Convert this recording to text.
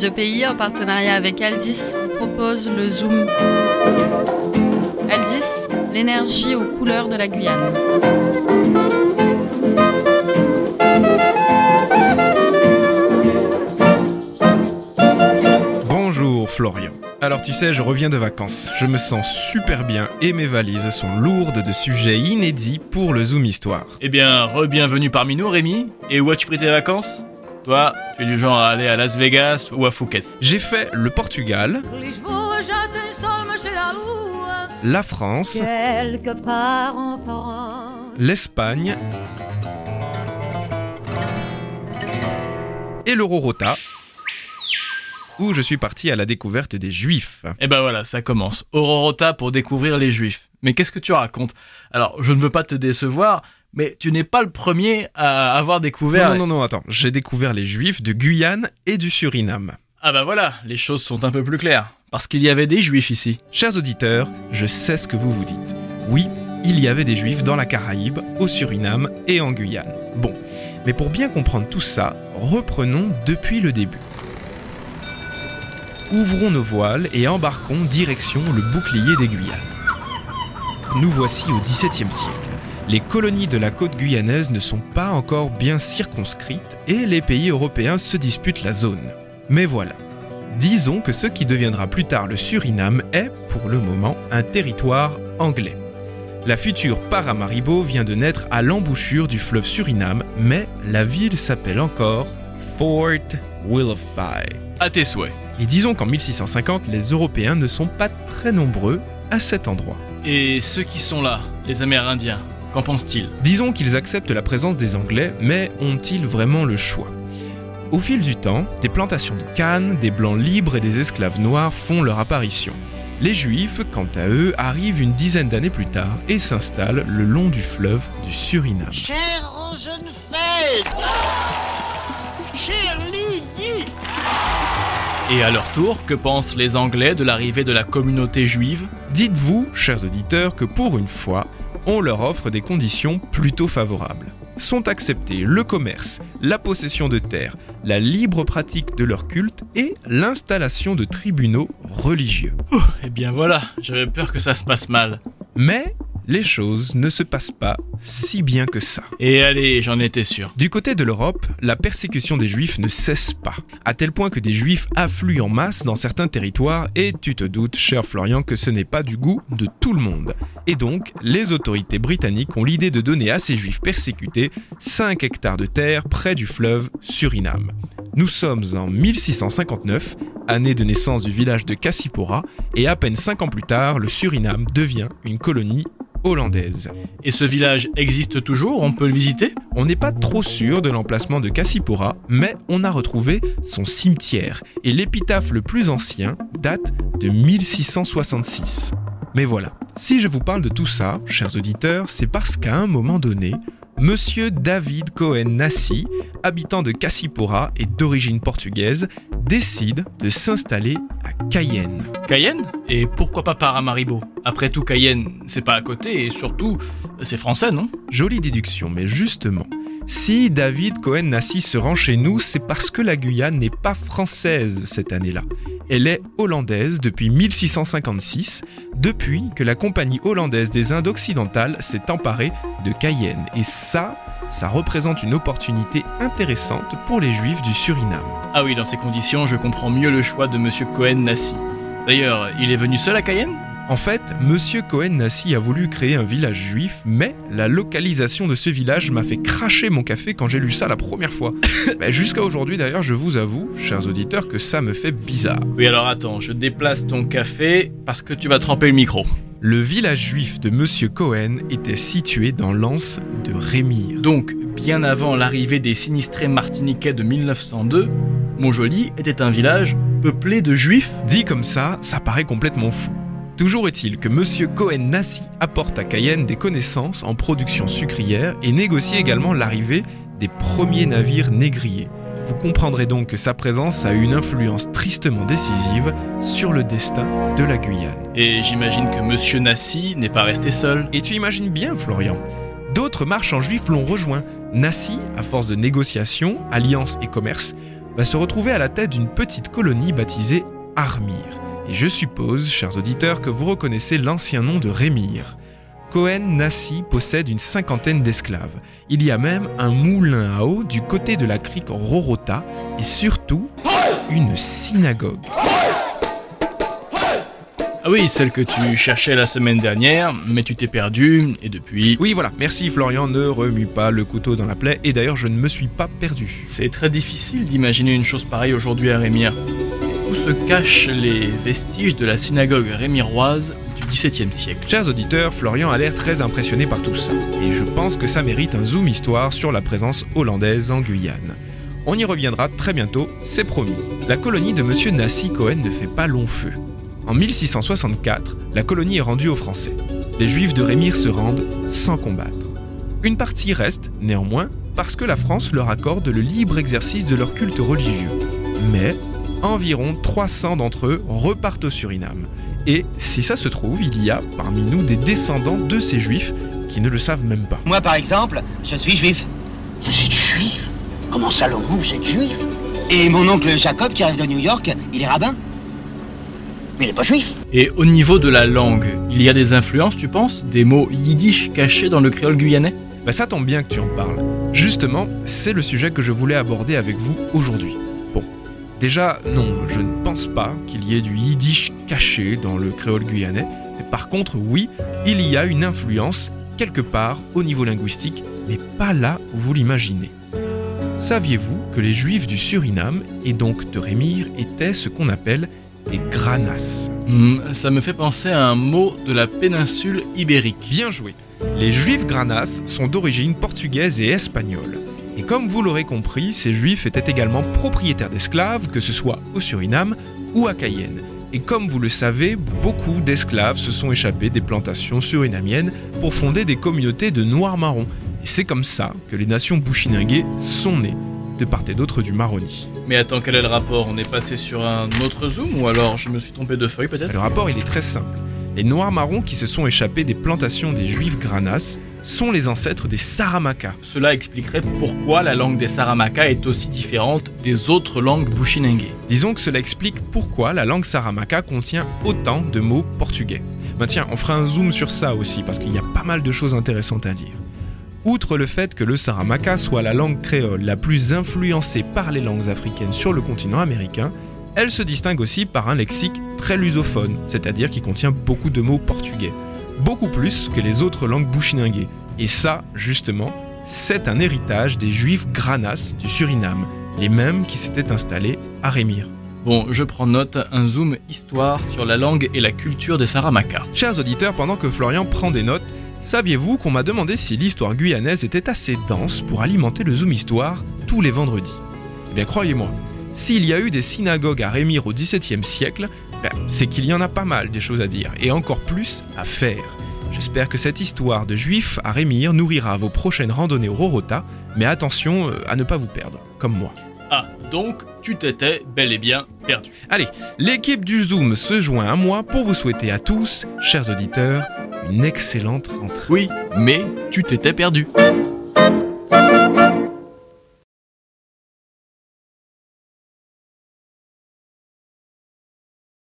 Radio Pays, en partenariat avec Aldis, vous propose le Zoom. Aldis, l'énergie aux couleurs de la Guyane. Bonjour Florian. Alors tu sais, je reviens de vacances. Je me sens super bien et mes valises sont lourdes de sujets inédits pour le Zoom Histoire. Eh bien, re-bienvenue parmi nous, Rémi. Et où as-tu pris tes vacances ? Toi, tu es du genre à aller à Las Vegas ou à Phuket. J'ai fait le Portugal, la France, l'Espagne et l'Ororota, où je suis parti à la découverte des Juifs. Et ben voilà, ça commence. Ororota pour découvrir les Juifs. Mais qu'est-ce que tu racontes ? Alors, je ne veux pas te décevoir, mais tu n'es pas le premier à avoir découvert... Non, attends. J'ai découvert les Juifs de Guyane et du Suriname. Ah bah voilà, les choses sont un peu plus claires. Parce qu'il y avait des Juifs ici. Chers auditeurs, je sais ce que vous vous dites. Oui, il y avait des Juifs dans la Caraïbe, au Suriname et en Guyane. Bon, mais pour bien comprendre tout ça, reprenons depuis le début. Ouvrons nos voiles et embarquons direction le bouclier des Guyanes. Nous voici au XVIIe siècle. Les colonies de la côte guyanaise ne sont pas encore bien circonscrites et les pays européens se disputent la zone. Mais voilà, disons que ce qui deviendra plus tard le Suriname est, pour le moment, un territoire anglais. La future Paramaribo vient de naître à l'embouchure du fleuve Suriname, mais la ville s'appelle encore Fort Willoughby. À tes souhaits. Et disons qu'en 1650, les Européens ne sont pas très nombreux à cet endroit. Et ceux qui sont là, les Amérindiens, qu'en pensent-ils ? Disons qu'ils acceptent la présence des Anglais, mais ont-ils vraiment le choix ? Au fil du temps, des plantations de canne, des blancs libres et des esclaves noirs font leur apparition. Les Juifs, quant à eux, arrivent une dizaine d'années plus tard et s'installent le long du fleuve du Suriname. Cher Rosenfeld, cher Lily. Et à leur tour, que pensent les Anglais de l'arrivée de la communauté juive ? Dites-vous, chers auditeurs, que pour une fois, on leur offre des conditions plutôt favorables. Sont acceptés le commerce, la possession de terres, la libre pratique de leur culte et l'installation de tribunaux religieux. Eh bien voilà, j'avais peur que ça se passe mal. Mais les choses ne se passent pas si bien que ça. Et allez, j'en étais sûr. Du côté de l'Europe, la persécution des Juifs ne cesse pas, à tel point que des Juifs affluent en masse dans certains territoires et tu te doutes, cher Florian, que ce n'est pas du goût de tout le monde. Et donc, les autorités britanniques ont l'idée de donner à ces Juifs persécutés 5 hectares de terre près du fleuve Suriname. Nous sommes en 1659, année de naissance du village de Cassipora, et à peine 5 ans plus tard, le Suriname devient une colonie hollandaise. Et ce village existe toujours ? On peut le visiter ? On n'est pas trop sûr de l'emplacement de Cassipora, mais on a retrouvé son cimetière, et l'épitaphe le plus ancien date de 1666. Mais voilà, si je vous parle de tout ça, chers auditeurs, c'est parce qu'à un moment donné, Monsieur David Cohen-Nassi, habitant de Cassipora et d'origine portugaise, décide de s'installer à Cayenne. Cayenne ? Et pourquoi pas Paramaribo ? Après tout, Cayenne, c'est pas à côté et surtout, c'est français, non ? Jolie déduction, mais justement, si David Cohen-Nassi se rend chez nous, c'est parce que la Guyane n'est pas française cette année-là. Elle est hollandaise depuis 1656, depuis que la Compagnie hollandaise des Indes occidentales s'est emparée de Cayenne. Et ça représente une opportunité intéressante pour les Juifs du Suriname. Ah oui, dans ces conditions, je comprends mieux le choix de Monsieur Cohen-Nassi. D'ailleurs, il est venu seul à Cayenne ? En fait, Monsieur Cohen-Nassi a voulu créer un village juif, mais la localisation de ce village m'a fait cracher mon café quand j'ai lu ça la première fois. Jusqu'à aujourd'hui d'ailleurs, je vous avoue, chers auditeurs, que ça me fait bizarre. Oui, alors attends, je déplace ton café parce que tu vas tremper le micro. Le village juif de Monsieur Cohen était situé dans l'anse de Rémire. Donc, bien avant l'arrivée des sinistrés martiniquais de 1902, Montjoly était un village peuplé de juifs. Dit comme ça paraît complètement fou. Toujours est-il que Monsieur Cohen-Nassi apporte à Cayenne des connaissances en production sucrière et négocie également l'arrivée des premiers navires négriers. Vous comprendrez donc que sa présence a eu une influence tristement décisive sur le destin de la Guyane. Et j'imagine que Monsieur Nassi n'est pas resté seul. Et tu imagines bien, Florian. D'autres marchands juifs l'ont rejoint. Nassi, à force de négociations, alliances et commerce, va se retrouver à la tête d'une petite colonie baptisée Armyr. Et je suppose, chers auditeurs, que vous reconnaissez l'ancien nom de Rémire. Cohen-Nassi possède une 50aine d'esclaves. Il y a même un moulin à eau du côté de la crique Rorota et surtout une synagogue. Ah oui, celle que tu cherchais la semaine dernière, mais tu t'es perdu, et depuis... Oui, voilà, merci Florian, ne remue pas le couteau dans la plaie, et d'ailleurs je ne me suis pas perdu. C'est très difficile d'imaginer une chose pareille aujourd'hui à Rémire. Où se cachent les vestiges de la synagogue rémiroise du XVIIe siècle? Chers auditeurs, Florian a l'air très impressionné par tout ça, et je pense que ça mérite un zoom histoire sur la présence hollandaise en Guyane. On y reviendra très bientôt, c'est promis. La colonie de Monsieur Nassi Cohen ne fait pas long feu. En 1664, la colonie est rendue aux Français. Les Juifs de Rémire se rendent sans combattre. Une partie reste, néanmoins, parce que la France leur accorde le libre exercice de leur culte religieux. Mais environ 300 d'entre eux repartent au Suriname. Et si ça se trouve, il y a parmi nous des descendants de ces Juifs qui ne le savent même pas. Moi, par exemple, je suis juif. Vous êtes juif? Comment ça, Laurent, vous êtes juif? Et mon oncle Jacob, qui arrive de New York, il est rabbin. Mais il n'est pas juif. Et au niveau de la langue, il y a des influences, tu penses? Des mots yiddish cachés dans le créole guyanais? Bah ça tombe bien que tu en parles. Justement, c'est le sujet que je voulais aborder avec vous aujourd'hui. Bon, déjà, non, je ne pense pas qu'il y ait du yiddish caché dans le créole guyanais. Mais par contre, oui, il y a une influence quelque part au niveau linguistique, mais pas là où vous l'imaginez. Saviez-vous que les Juifs du Suriname, et donc de Rémire, étaient ce qu'on appelle des granas? Ça me fait penser à un mot de la péninsule ibérique. Bien joué. Les Juifs granas sont d'origine portugaise et espagnole. Et comme vous l'aurez compris, ces Juifs étaient également propriétaires d'esclaves, que ce soit au Suriname ou à Cayenne. Et comme vous le savez, beaucoup d'esclaves se sont échappés des plantations surinamiennes pour fonder des communautés de Noirs-Marrons. Et c'est comme ça que les nations bushinengués sont nées, de part et d'autre du Maroni. Mais attends, quel est le rapport? On est passé sur un autre zoom ou alors je me suis trompé de feuille peut-être? Le rapport il est très simple. Les Noirs-Marrons qui se sont échappés des plantations des Juifs granas sont les ancêtres des Saramacas. Cela expliquerait pourquoi la langue des Saramacas est aussi différente des autres langues bushinengués. Disons que cela explique pourquoi la langue Saramacca contient autant de mots portugais. Ben tiens, on fera un zoom sur ça aussi parce qu'il y a pas mal de choses intéressantes à dire. Outre le fait que le Saramacca soit la langue créole la plus influencée par les langues africaines sur le continent américain, elle se distingue aussi par un lexique très lusophone, c'est-à-dire qui contient beaucoup de mots portugais, beaucoup plus que les autres langues bushinengués. Et ça, justement, c'est un héritage des Juifs granas du Suriname, les mêmes qui s'étaient installés à Rémire. Bon, je prends note, un zoom histoire sur la langue et la culture des Saramacas. Chers auditeurs, pendant que Florian prend des notes, saviez-vous qu'on m'a demandé si l'histoire guyanaise était assez dense pour alimenter le Zoom Histoire tous les vendredis? Eh bien croyez-moi, s'il y a eu des synagogues à Rémire au XVIIe siècle, c'est qu'il y en a pas mal des choses à dire, et encore plus à faire. J'espère que cette histoire de Juifs à Rémire nourrira vos prochaines randonnées au Rorota, mais attention à ne pas vous perdre, comme moi. Ah, donc tu t'étais bel et bien perdu. Allez, l'équipe du Zoom se joint à moi pour vous souhaiter à tous, chers auditeurs, une excellente rentrée. Oui, mais tu t'étais perdu.